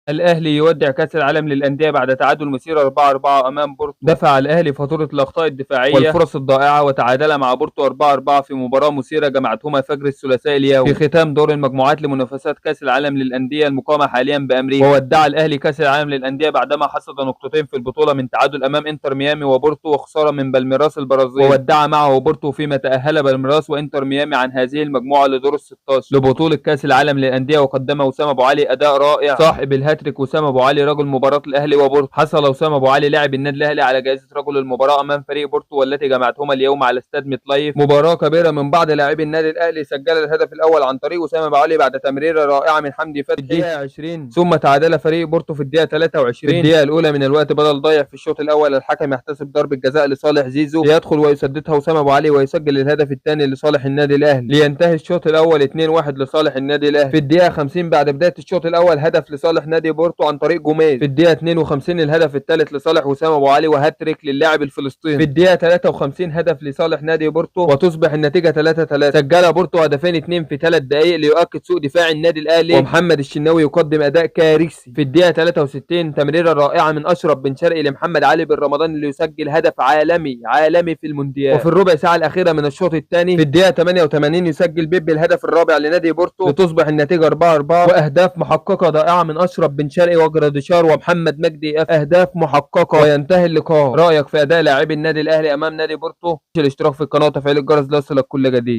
الأهلي يودع كأس العالم للأندية بعد تعادل مسيرة 4-4 أمام بورتو. دفع الأهلي فاتورة الأخطاء الدفاعية والفرص الضائعة وتعادل مع بورتو 4-4 في مباراة مثيرة جمعتهما فجر الثلاثاء اليوم في ختام دور المجموعات لمنافسات كأس العالم للأندية المقامة حاليا بأمريكا. وودع الأهلي كأس العالم للأندية بعدما حصد نقطتين في البطولة من تعادل أمام إنتر ميامي وبورتو وخسارة من بالميراس البرازيلي. وودع معه بورتو فيما تأهل بالميراس وإنتر ميامي عن هذه المجموعة لدور ال 16 لبطولة كأس العالم للأندية. وقدم وسام أبو علي أداء رائع صاحب الهاتريك. وسام أبو علي رجل مباراة الأهلي وبورتو. حصل وسام أبو علي لاعب النادي الأهلي على جائزة رجل المباراة أمام فريق بورتو والتي جمعتهما اليوم على استاد ميتلايف. مباراة كبيرة من بعض لاعبي النادي الأهلي. سجل الهدف الأول عن طريق وسام أبو علي بعد تمريرة رائعة من حمدي فتحي في الدقيقة 20. ثم تعادل فريق بورتو في الدقيقة 23 في الدقيقة الأولى من الوقت بدل ضايع في الشوط الأول. الحكم يحتسب ضربة جزاء لصالح زيزو ليدخل ويسددها وسام أبو علي ويسجل الهدف الثاني لصالح النادي الأهلي لينتهي الشوط الأول 2-1 لصالح النادي الأهلي. في الدقيقة 50 بعد بداية الشوط الأول هدف لصالح نادي بورتو عن طريق جوميز. في الدقيقة 52 الهدف الثالث لصالح وسام أبو علي وهاتريك للاعب الفلسطيني. في الدقيقة 53 هدف لصالح نادي بورتو وتصبح النتيجة 3-3. سجل بورتو هدفين 2 في 3 دقائق ليؤكد سوء دفاع النادي الأهلي ومحمد الشناوي يقدم أداء كارثي. في الدقيقة 63 تمريرة رائعة من أشرف بن شرقي لمحمد علي بن رمضان اللي يسجل هدف عالمي في المونديال. وفي الربع ساعة الأخيرة من الشوط الثاني في الدقيقة 88 يسجل بيبي الهدف الرابع لنادي بورتو لتصبح النتيجة 4-4. وأهداف محققة ضائعة من أشرف بن شرقي وجراديشار ومحمد مجدي أهداف محققة. وينتهي اللقاء. رأيك في أداء لاعبي النادي الأهلي أمام نادي بورتو؟ الاشتراك في القناة وتفعيل الجرس ليصلك كل جديد.